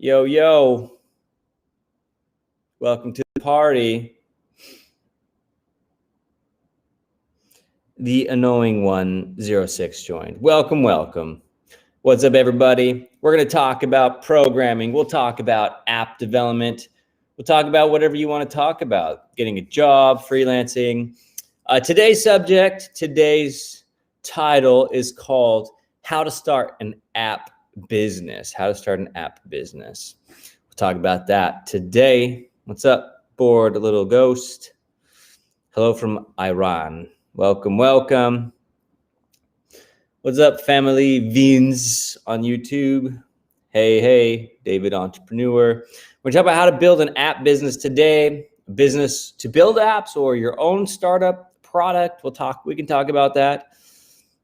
Yo, yo. Welcome to the party. The annoying 106 joined. Welcome. What's up, everybody? We're going to talk about programming. We'll talk about app development. We'll talk about whatever you want to talk about. Getting a job, freelancing. Today's title is called How to Start an App Business. How to start an app business. We'll talk about that today. What's up, bored little ghost? Hello from Iran. Welcome. What's up, family Vins on YouTube? Hey, David Entrepreneur. We're talking about how to build an app business today. A business to build apps or your own startup product. We can talk about that.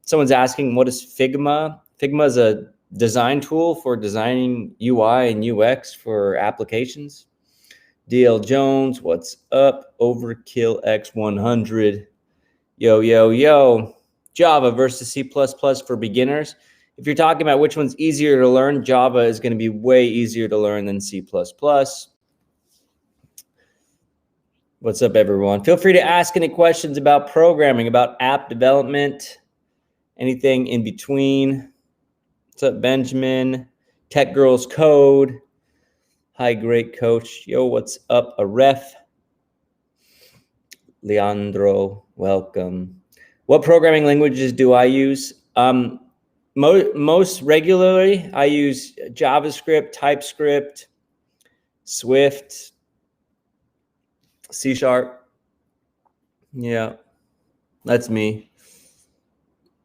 Someone's asking, what is Figma? Figma is a design tool for designing UI and UX for applications. DL Jones, what's up? Overkill X100. Yo. Java versus C++ for beginners. If you're talking about which one's easier to learn, Java is going to be way easier to learn than C++. What's up, everyone? Feel free to ask any questions about programming, about app development, anything in between. What's up, Benjamin? Tech Girls Code. Hi, great coach. Yo, what's up, a ref? Leandro, welcome. What programming languages do I use? Most regularly, I use JavaScript, TypeScript, Swift, C#. Yeah, that's me.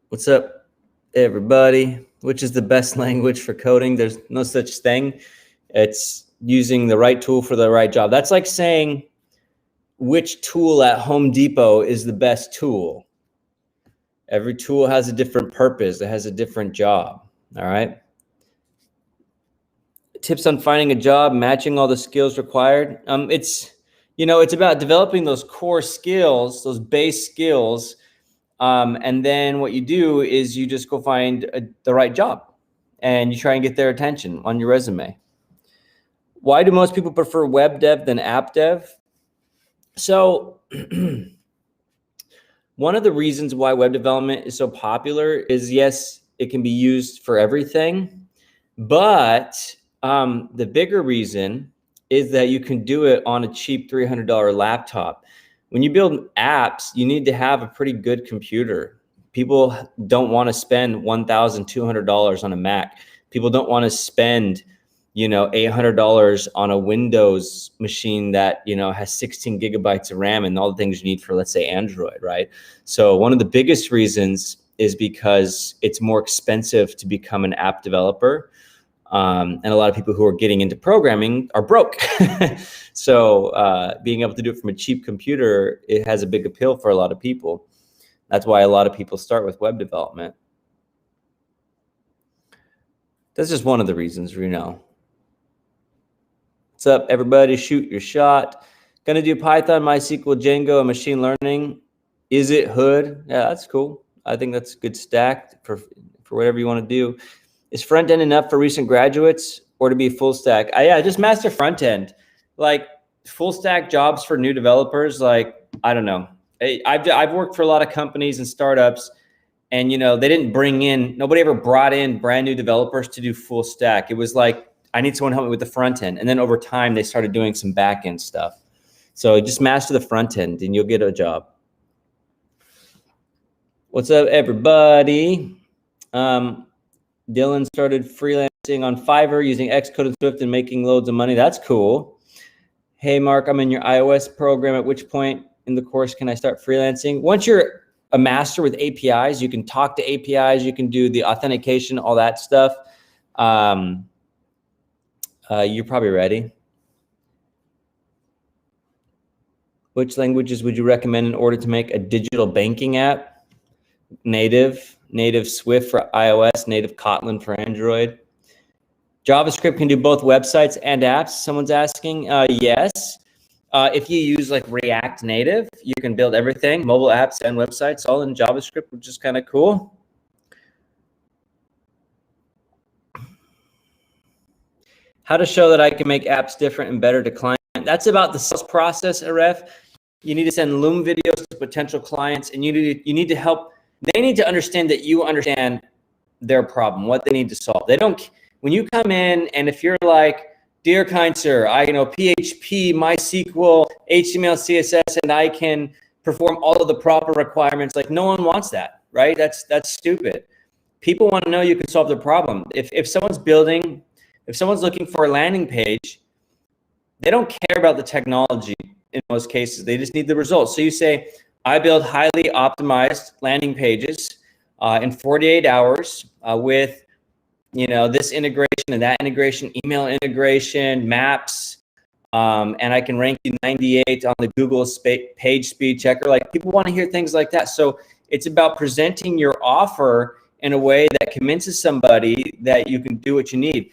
What's up, everybody? Which is the best language for coding? There's no such thing. It's using the right tool for the right job. That's like saying which tool at Home Depot is the best tool. Every tool has a different purpose. It has a different job. All right. Tips on finding a job, matching all the skills required. It's about developing those core skills, those base skills. And then what you do is you just go find the right job and you try and get their attention on your resume. Why do most people prefer web dev than app dev? So one of the reasons why web development is so popular is, yes, it can be used for everything, but the bigger reason is that you can do it on a cheap $300 laptop. When you build apps, you need to have a pretty good computer. People don't want to spend $1,200 on a Mac. People don't want to spend $800 on a Windows machine that, has 16 gigabytes of RAM and all the things you need for, let's say, Android, right? So one of the biggest reasons is because it's more expensive to become an app developer. And a lot of people who are getting into programming are broke. So being able to do it from a cheap computer, it has a big appeal for a lot of people. That's why a lot of people start with web development. That's just one of the reasons, What's up, everybody? Shoot your shot. Gonna do Python, MySQL, Django, and machine learning. Is it Hood? Yeah, that's cool. I think that's a good stack for whatever you want to do. Is front end enough for recent graduates or to be full stack? Yeah, just master front end. Like full stack jobs for new developers. Like, I don't know. I've worked for a lot of companies and startups, and they didn't nobody ever brought in brand new developers to do full stack. It was like, I need someone to help me with the front end. And then over time, they started doing some back end stuff. So just master the front end and you'll get a job. What's up, everybody? Dylan started freelancing on Fiverr using Xcode and Swift and making loads of money. That's cool. Hey, Mark, I'm in your iOS program. At which point in the course can I start freelancing? Once you're a master with APIs, you can talk to APIs, you can do the authentication, all that stuff. You're probably ready. Which languages would you recommend in order to make a digital banking app? Native Swift for iOS, native Kotlin for Android. JavaScript can do both websites and apps, someone's asking. Yes. If you use like React Native, you can build everything, mobile apps and websites, all in JavaScript, which is kind of cool. How to show that I can make apps different and better to client. That's about the sales process, Aref. You need to send Loom videos to potential clients, and you need to help. They need to understand that you understand their problem, what they need to solve. They don't, when you come in and if you're like, dear kind sir, I know PHP, MySQL, HTML, CSS, and I can perform all of the proper requirements, like no one wants that, right? That's stupid. People want to know you can solve the problem. If someone's looking for a landing page, they don't care about the technology in most cases. They just need the results. So you say, I build highly optimized landing pages in 48 hours with, this integration and that integration, email integration, maps, and I can rank you 98 on the Google page speed checker. Like, people want to hear things like that. So it's about presenting your offer in a way that convinces somebody that you can do what you need.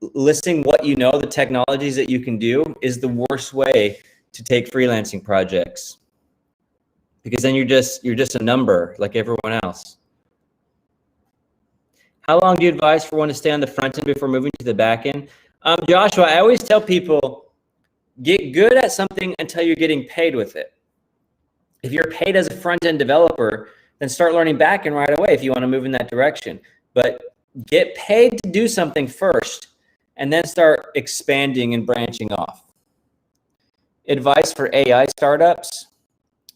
Listing what you know, the technologies that you can do, is the worst way to take freelancing projects, because then you're just a number like everyone else. How long do you advise for one to stay on the front end before moving to the back end? Joshua, I always tell people, get good at something until you're getting paid with it. If you're paid as a front end developer, then start learning back end right away if you want to move in that direction. But get paid to do something first, and then start expanding and branching off. Advice for AI startups.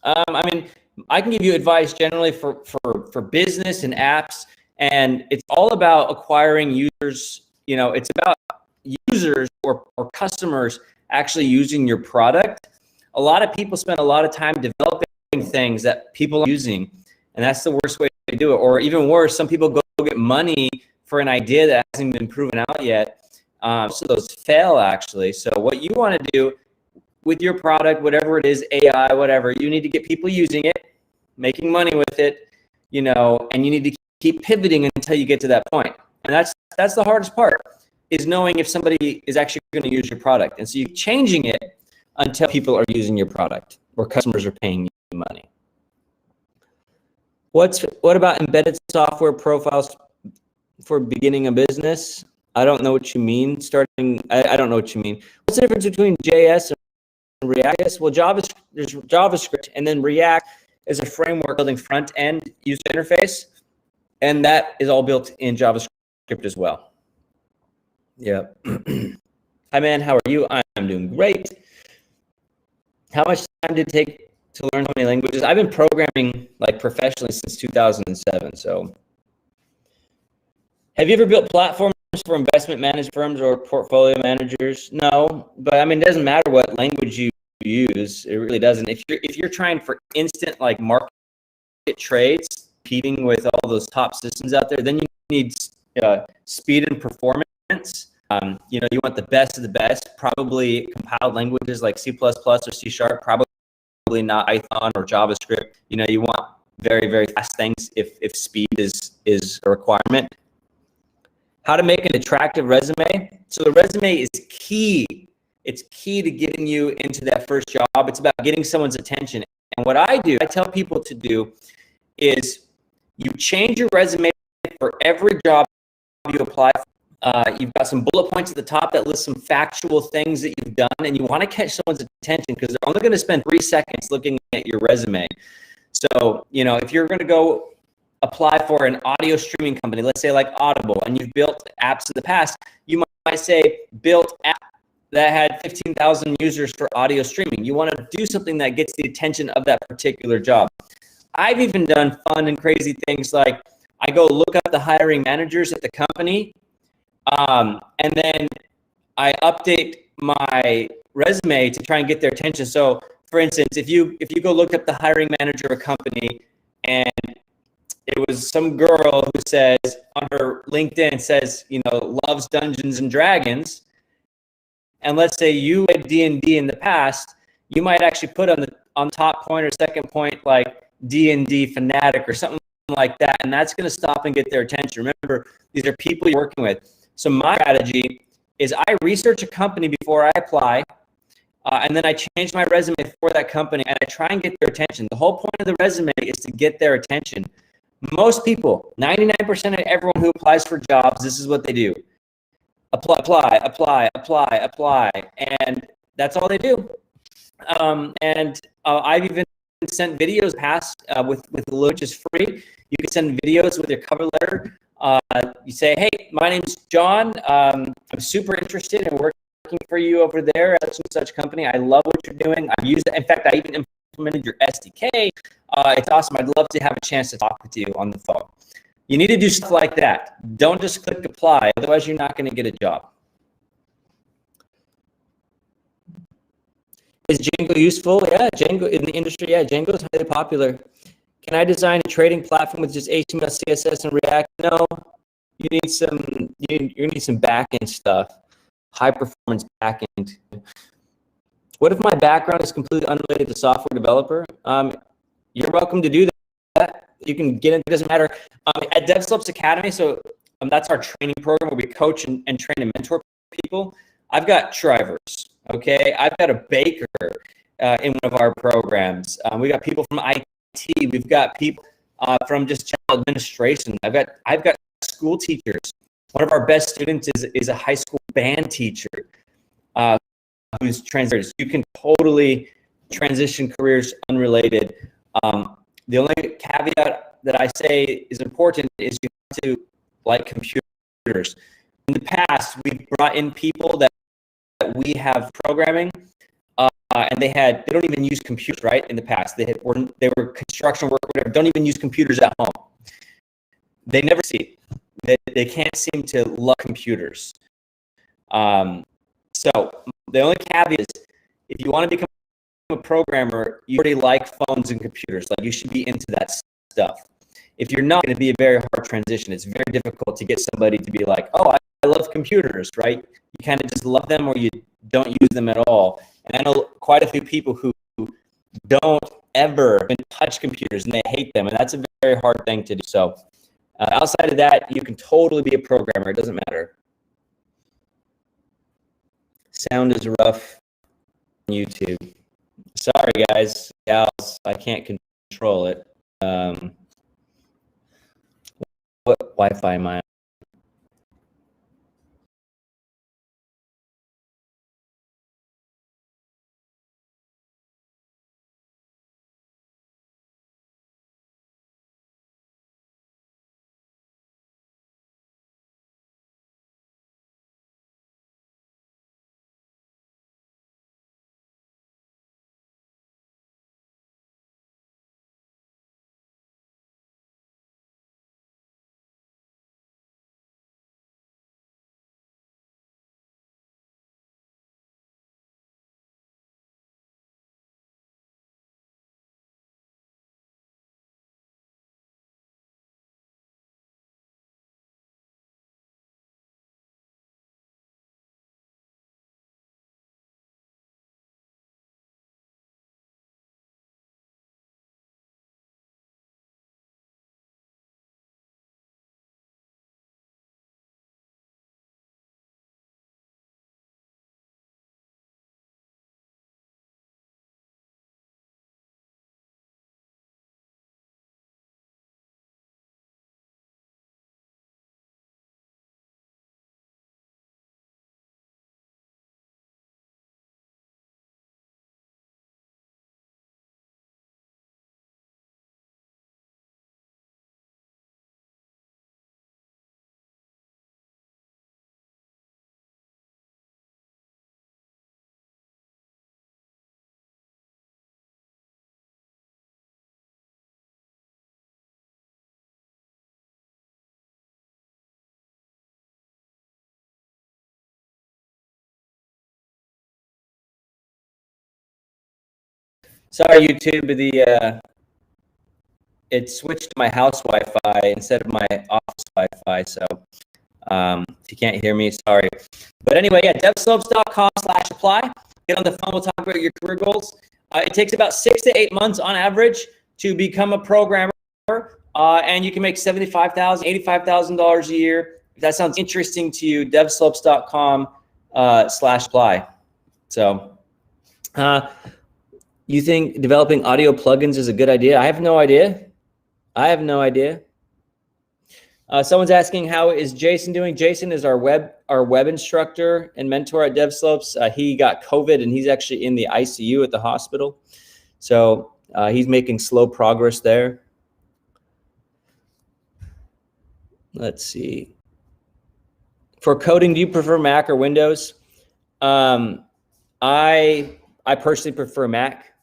I mean, I can give you advice generally for business and apps, and it's all about acquiring users. It's about users or customers actually using your product. A lot of people spend a lot of time developing things that people are using, and that's the worst way to do it. Or even worse, some people go get money for an idea that hasn't been proven out yet. Most of those fail, actually. So what you want to do with your product, whatever it is, AI, whatever, you need to get people using it, making money with it, and you need to keep pivoting until you get to that point. And that's the hardest part, is knowing if somebody is actually going to use your product. And so you're changing it until people are using your product or customers are paying you money. What about embedded software profiles for beginning a business? I don't know what you mean. I don't know what you mean. What's the difference between JS and React? Well, there's JavaScript, and then React is a framework building front-end user interface, and that is all built in JavaScript as well. Yeah. Hi, man. How are you? I'm doing great. How much time did it take to learn so many languages? I've been programming like professionally since 2007. So, have you ever built platforms for investment management firms or portfolio managers? No, but I mean, it doesn't matter what language you use. It really doesn't. If you're trying for instant like market trades, competing with all those top systems out there, then you need speed and performance. You want the best of the best. Probably compiled languages like C++ or C#. Probably not Python or JavaScript. You want very, very fast things if speed is a requirement. How to make an attractive resume. So the resume is key. It's key to getting you into that first job. It's about getting someone's attention. And what I tell people to do is you change your resume for every job you apply for. You've got some bullet points at the top that list some factual things that you've done, and you want to catch someone's attention because they're only going to spend 3 seconds looking at your resume. So, if you're going to go apply for an audio streaming company, let's say like Audible, and you've built apps in the past, you might say built app that had 15,000 users for audio streaming. You want to do something that gets the attention of that particular job. I've even done fun and crazy things like I go look up the hiring managers at the company, and then I update my resume to try and get their attention. So, for instance, if you go look up the hiring manager of a company, and it was some girl who says on her LinkedIn says, loves Dungeons and Dragons, and let's say you played D&D in the past, you might actually put on top point or second point like D&D fanatic or something like that, and that's going to stop and get their attention. Remember, these are people you're working with. So my strategy is I research a company before I apply, and then I change my resume for that company, and I try and get their attention. The whole point of the resume is to get their attention. Most people, 99% of everyone who applies for jobs, this is what they do. apply, and that's all they do. I've even sent videos past with Lua, which is free. You can send videos with your cover letter. You say, hey, my name's John. I'm super interested in working for you over there at such company. I love what you're doing. I've used it. In fact, I even implemented your SDK. It's awesome. I'd love to have a chance to talk with you on the phone. You need to do stuff like that. Don't just click apply. Otherwise, you're not going to get a job. Is Django useful? Yeah, Django in the industry. Yeah, Django is highly popular. Can I design a trading platform with just HTML, CSS, and React? No, you need some. You need some backend stuff, high performance backend. What if my background is completely unrelated to software developer? You're welcome to do that. You can get in. It doesn't matter. At DevSlopes Academy, so that's our training program where we coach and train and mentor people. I've got drivers. Okay, I've got a baker in one of our programs. We got people from IT. We've got people from just general administration. I've got school teachers. One of our best students is a high school band teacher who's transitioned. You can totally transition careers unrelated. The only caveat that I say is important is you have to like computers. In the past, we brought in people that we have programming, and they don't even use computers, right? In the past, they were construction work, whatever. Don't even use computers at home. They never see. They can't seem to love computers. So the only caveat is, if you want to become a programmer, you already like phones and computers. Like, you should be into that stuff. If you're not, going to be a very hard transition. It's very difficult to get somebody to be like, oh, I love computers, right? You kind of just love them, or you don't use them at all. And I know quite a few people who don't ever touch computers and they hate them, and that's a very hard thing to do. So outside of that, you can totally be a programmer. It doesn't matter. Sound is rough on YouTube. Sorry, guys, gals, I can't control it. What Wi-Fi am I on? Sorry, YouTube. It switched to my house Wi-Fi instead of my office Wi-Fi. So if you can't hear me, sorry. But anyway, yeah, devslopes.com/apply. Get on the phone. We'll talk about your career goals. It takes about 6 to 8 months on average to become a programmer, and you can make $75,000, $85,000 a year. If that sounds interesting to you, devslopes.com/apply. So, you think developing audio plugins is a good idea? I have no idea. Someone's asking, how is Jason doing? Jason is our web instructor and mentor at DevSlopes. He got COVID and he's actually in the ICU at the hospital. So he's making slow progress there. Let's see. For coding, do you prefer Mac or Windows? I personally prefer Mac.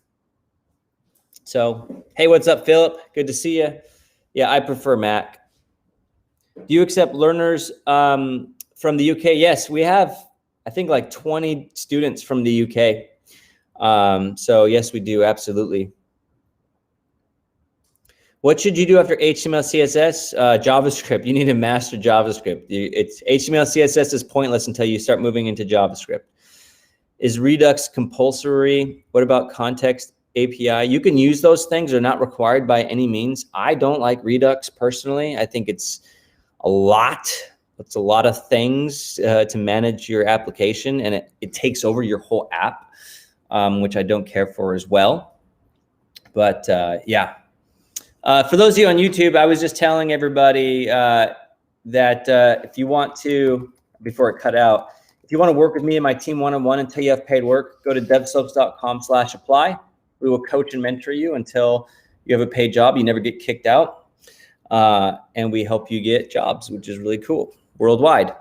So, hey, what's up, Philip? Good to see you. Yeah, I prefer Mac. Do you accept learners from the UK? Yes, we have, I think, like 20 students from the UK. So yes, we do, absolutely. What should you do after HTML, CSS? JavaScript. You need to master JavaScript. It's HTML, CSS is pointless until you start moving into JavaScript. Is Redux compulsory? What about context API? You can use those things. They're not required by any means. I don't like Redux personally. I think it's a lot. It's a lot of things to manage your application, and it takes over your whole app, which I don't care for as well. But yeah. For those of you on YouTube, I was just telling everybody that if you want to, before it cut out, if you want to work with me and my team one-on-one until you have paid work, go to devslopes.com/apply. We will coach and mentor you until you have a paid job. You never get kicked out. And we help you get jobs, which is really cool, worldwide.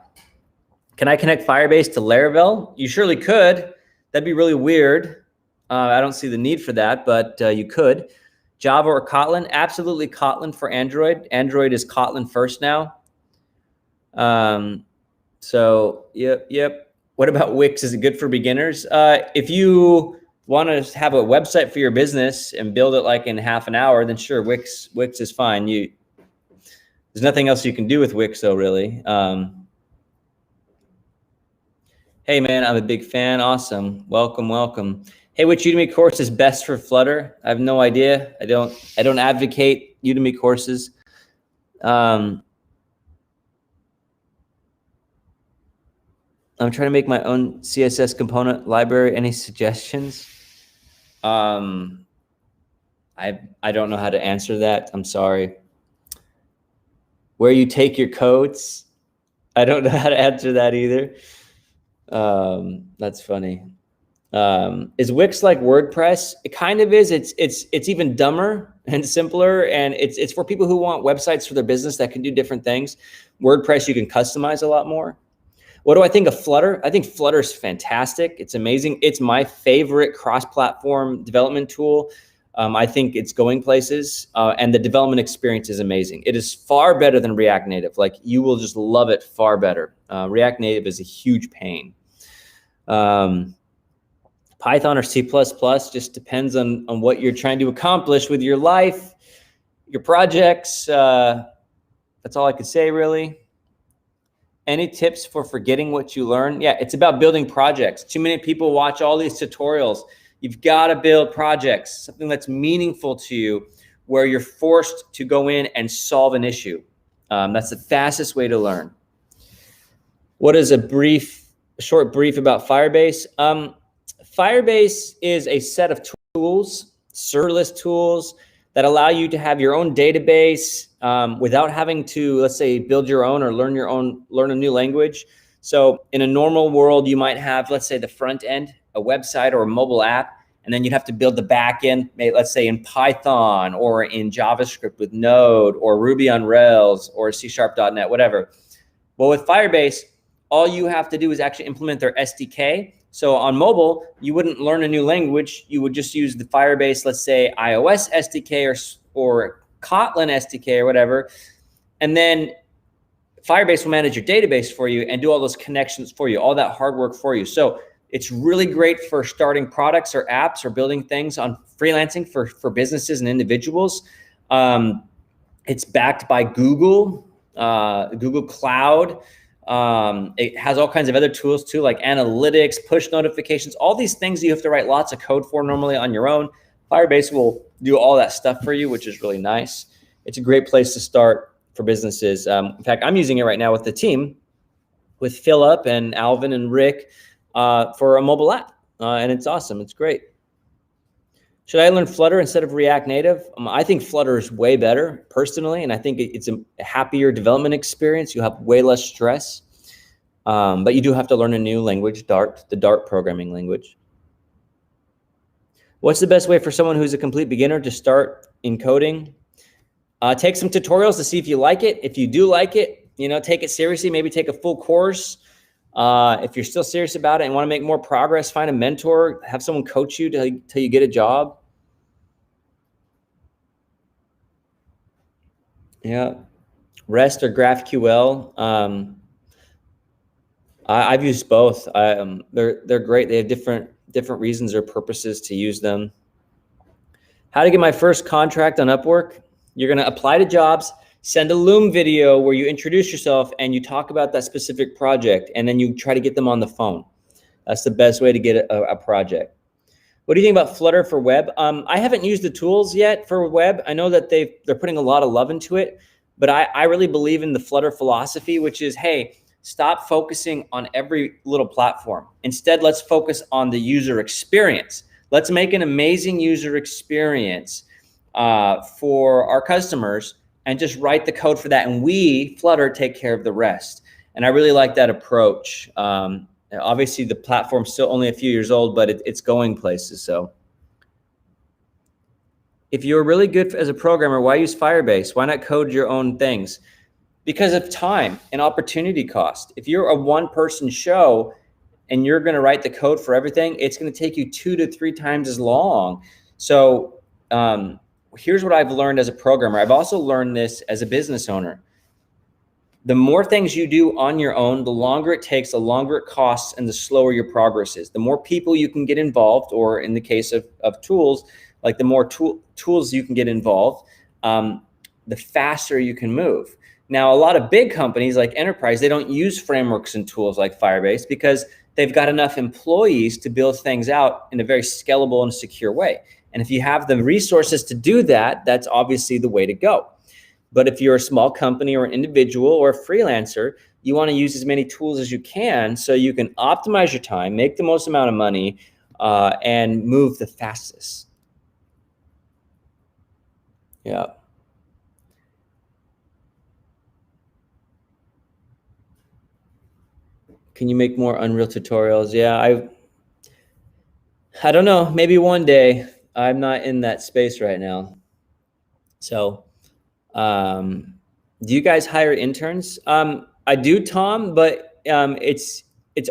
Can I connect Firebase to Laravel? You surely could. That'd be really weird. I don't see the need for that, but you could. Java or Kotlin? Absolutely Kotlin for Android. Android is Kotlin first now. So, yep. What about Wix? Is it good for beginners? If you want to have a website for your business and build it like in half an hour, then sure, Wix is fine. There's nothing else you can do with Wix, though, really. Hey, man, I'm a big fan. Awesome. Welcome. Hey, which Udemy course is best for Flutter? I have no idea. I don't advocate Udemy courses. I'm trying to make my own CSS component library. Any suggestions? I don't know how to answer that. I'm sorry. Where you take your codes? I don't know how to answer that either. That's funny. Is Wix like WordPress? It kind of is. It's even dumber and simpler, and it's for people who want websites for their business that can do different things. WordPress, you can customize a lot more. What do I think of Flutter? I think Flutter is fantastic. It's amazing. It's my favorite cross-platform development tool. I think it's going places, and the development experience is amazing. It is far better than React Native. Like, you will just love it far better. React Native is a huge pain. Python or C++, just depends on what you're trying to accomplish with your life, your projects. That's all I could say, really. Any tips for forgetting what you learn? Yeah, it's about building projects. Too many people watch all these tutorials. You've got to build projects, something that's meaningful to you, where you're forced to go in and solve an issue. That's the fastest way to learn. What is a short brief about Firebase? Firebase is a set of tools, serverless tools, that allow you to have your own database without having to, let's say, build your own or learn a new language. So in a normal world, you might have, let's say, the front end, a website or a mobile app, and then you'd have to build the back end, let's say in Python or in JavaScript with Node or Ruby on Rails or C#.NET, whatever. Well, with Firebase, all you have to do is actually implement their SDK. So on mobile, you wouldn't learn a new language. You would just use the Firebase, let's say, iOS SDK or Kotlin SDK or whatever. And then Firebase will manage your database for you and do all those connections for you, all that hard work for you. So it's really great for starting products or apps or building things on freelancing for businesses and individuals. It's backed by Google, Google Cloud. It has all kinds of other tools too, like analytics, push notifications, all these things you have to write lots of code for normally on your own. Firebase will do all that stuff for you, which is really nice. It's a great place to start for businesses. In fact, I'm using it right now with the team, with Philip and Alvin and Rick, for a mobile app, and it's awesome. It's great. Should I learn Flutter instead of React Native? I think Flutter is way better personally, and I think it's a happier development experience. You have way less stress, but you do have to learn a new language, Dart, the Dart programming language. What's the best way for someone who's a complete beginner to start in coding? Take some tutorials to see if you like it. If you do like it, take it seriously. Maybe take a full course. If you're still serious about it and want to make more progress, find a mentor, have someone coach you till you get a job. Yeah, REST or GraphQL. I've used both. They're great. They have different reasons or purposes to use them. How to get my first contract on Upwork? You're gonna apply to jobs, send a Loom video where you introduce yourself and you talk about that specific project, and then you try to get them on the phone. That's the best way to get a project. What do you think about Flutter for web? I haven't used the tools yet for web. I know that they're putting a lot of love into it, but I really believe in the Flutter philosophy, which is, hey, stop focusing on every little platform. Instead, let's focus on the user experience. Let's make an amazing user experience for our customers and just write the code for that. And we, Flutter, take care of the rest. And I really like that approach. Obviously, the platform's still only a few years old, but it's going places. So if you're really good as a programmer, why use Firebase? Why not code your own things? Because of time and opportunity cost. If you're a one-person show and you're going to write the code for everything, it's going to take you 2 to 3 times as long. So here's what I've learned as a programmer. I've also learned this as a business owner. The more things you do on your own, the longer it takes, the longer it costs, and the slower your progress is. The more people you can get involved, or in the case of tools, like the more tools you can get involved, the faster you can move. Now, a lot of big companies like enterprise, they don't use frameworks and tools like Firebase because they've got enough employees to build things out in a very scalable and secure way. And if you have the resources to do that, that's obviously the way to go. But if you're a small company or an individual or a freelancer, you want to use as many tools as you can so you can optimize your time, make the most amount of money, and move the fastest. Yeah. Can you make more Unreal tutorials? Yeah, I don't know. Maybe one day. I'm not in that space right now. So, do you guys hire interns? I do, Tom, but it's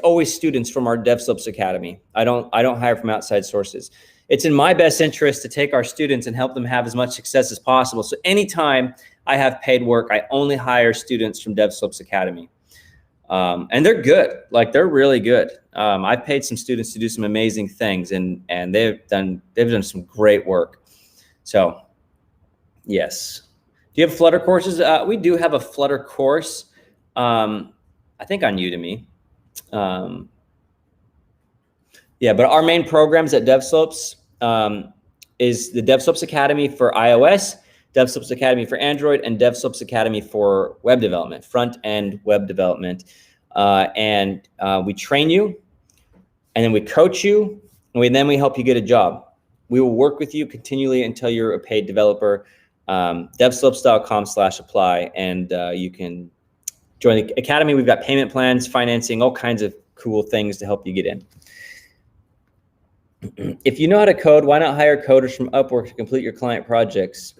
always students from our DevSlopes Academy. I don't hire from outside sources. It's in my best interest to take our students and help them have as much success as possible. So anytime I have paid work, I only hire students from DevSlopes Academy. And they're good. Like, they're really good. I've paid some students to do some amazing things, and they've done some great work. So yes. Do you have Flutter courses? We do have a Flutter course, I think on Udemy. Yeah, but our main programs at DevSlopes is the DevSlopes Academy for iOS, DevSlopes Academy for Android, and DevSlopes Academy for web development, front-end web development. We train you, and then we coach you, and then we help you get a job. We will work with you continually until you're a paid developer. Devslopes.com/apply, and you can join the Academy. We've got payment plans, financing, all kinds of cool things to help you get in. If you know how to code, why not hire coders from Upwork to complete your client projects?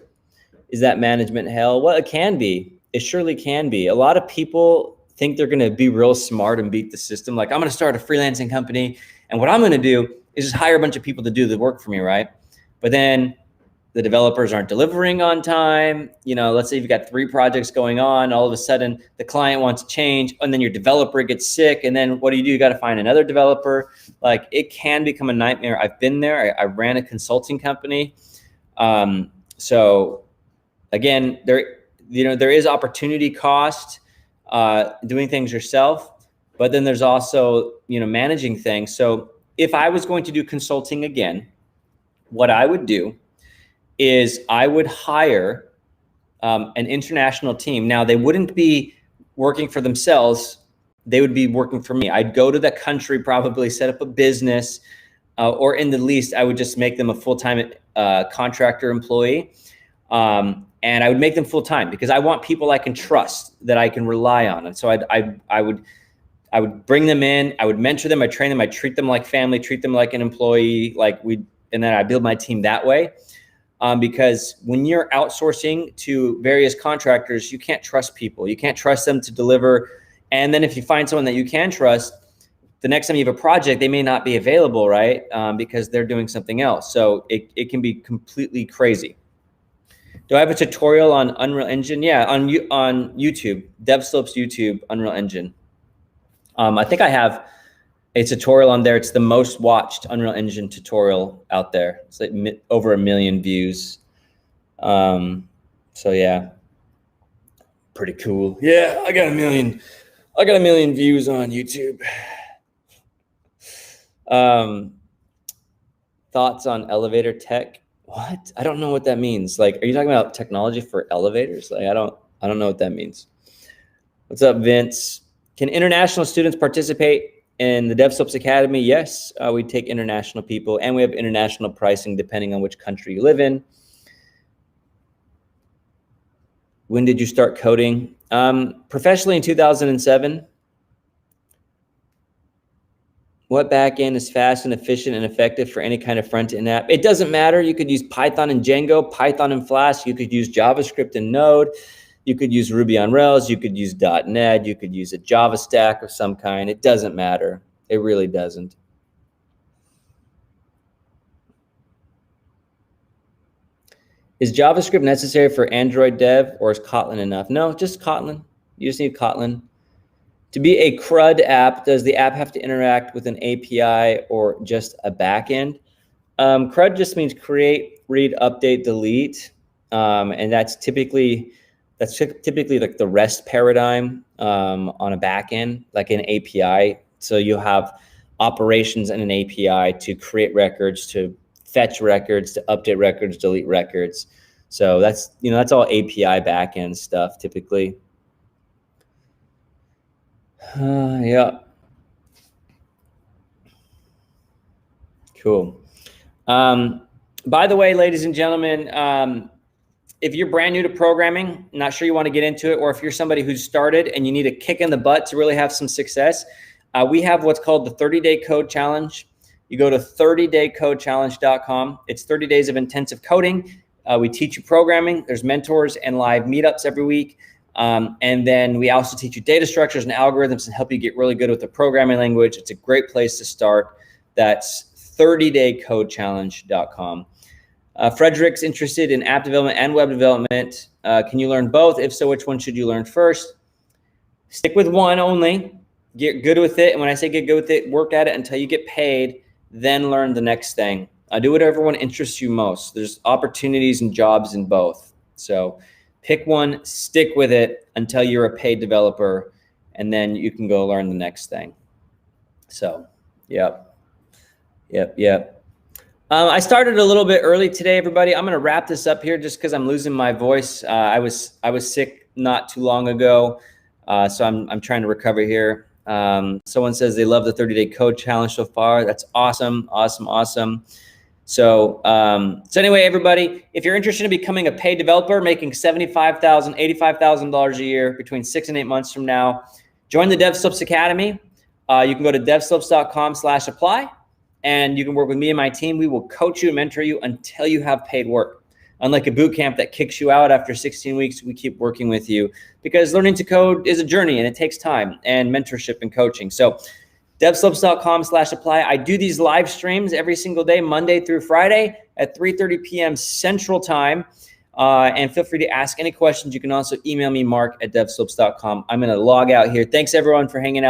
Is that management hell? Well, it can be. It surely can be. A lot of people think they're going to be real smart and beat the system. Like, I'm going to start a freelancing company, and what I'm going to do is just hire a bunch of people to do the work for me, right? But then the developers aren't delivering on time. Let's say you've got 3 projects going on. All of a sudden, the client wants to change, and then your developer gets sick. And then what do? You got to find another developer. Like, it can become a nightmare. I've been there. I ran a consulting company. So again, there is opportunity cost doing things yourself, but then there's also managing things. So if I was going to do consulting again, what I would do is I would hire an international team. Now, they wouldn't be working for themselves. They would be working for me. I'd go to that country, probably set up a business, or in the least, I would just make them a full-time contractor employee. And I would make them full-time because I want people I can trust, that I can rely on. And so I would bring them in, I would mentor them, I train them, I treat them like family, treat them like an employee, and then I build my team that way. Because when you're outsourcing to various contractors, you can't trust people. You can't trust them to deliver. And then if you find someone that you can trust, the next time you have a project, they may not be available, right? Because they're doing something else. So it can be completely crazy. Do I have a tutorial on Unreal Engine? Yeah, on YouTube, DevSlopes YouTube, Unreal Engine. I think I have a tutorial on there. It's the most watched Unreal Engine tutorial out there. It's like over 1 million views. So yeah, pretty cool. Yeah, I got a million views on YouTube. Thoughts on elevator tech? What? I don't know what that means. Like, are you talking about technology for elevators? Like, I don't know what that means. What's up, Vince? Can international students participate in the DevSlopes Academy? Yes, we take international people, and we have international pricing depending on which country you live in. When did you start coding? Professionally in 2007. What backend is fast and efficient and effective for any kind of front-end app? It doesn't matter. You could use Python and Django, Python and Flask. You could use JavaScript and Node. You could use Ruby on Rails. You could use .NET. You could use a Java stack of some kind. It doesn't matter. It really doesn't. Is JavaScript necessary for Android dev, or is Kotlin enough? No, just Kotlin. You just need Kotlin. To be a CRUD app, does the app have to interact with an API or just a backend? CRUD just means create, read, update, delete. And that's typically like the REST paradigm on a backend, like an API. So you have operations in an API to create records, to fetch records, to update records, delete records. So that's all API backend stuff typically. Yeah. Cool. By the way, ladies and gentlemen, if you're brand new to programming, not sure you want to get into it, or if you're somebody who's started and you need a kick in the butt to really have some success, we have what's called the 30-Day Code Challenge. You go to 30daycodechallenge.com. It's 30 days of intensive coding. We teach you programming. There's mentors and live meetups every week. And then we also teach you data structures and algorithms and help you get really good with the programming language. It's a great place to start. That's 30daycodechallenge.com. Frederick's interested in app development and web development. Can you learn both? If so, which one should you learn first? Stick with one only. Get good with it. And when I say get good with it, work at it until you get paid, then learn the next thing. Do whatever one interests you most. There's opportunities and jobs in both. So pick one, stick with it until you're a paid developer, and then you can go learn the next thing. So, yep. I started a little bit early today, everybody. I'm gonna wrap this up here just because I'm losing my voice. I was sick not too long ago, so I'm trying to recover here. Someone says they love the 30-Day Code Challenge so far. That's awesome. So anyway, everybody, if you're interested in becoming a paid developer, making $75,000, $85,000 a year between 6 and 8 months from now, join the DevSlopes Academy. You can go to devslopes.com/apply, and you can work with me and my team. We will coach you and mentor you until you have paid work. Unlike a boot camp that kicks you out after 16 weeks, we keep working with you because learning to code is a journey and it takes time and mentorship and coaching. So devslopes.com/apply. I do these live streams every single day, Monday through Friday at 3:30 p.m. Central Time. And feel free to ask any questions. You can also email me, mark@devslopes.com. I'm going to log out here. Thanks, everyone, for hanging out.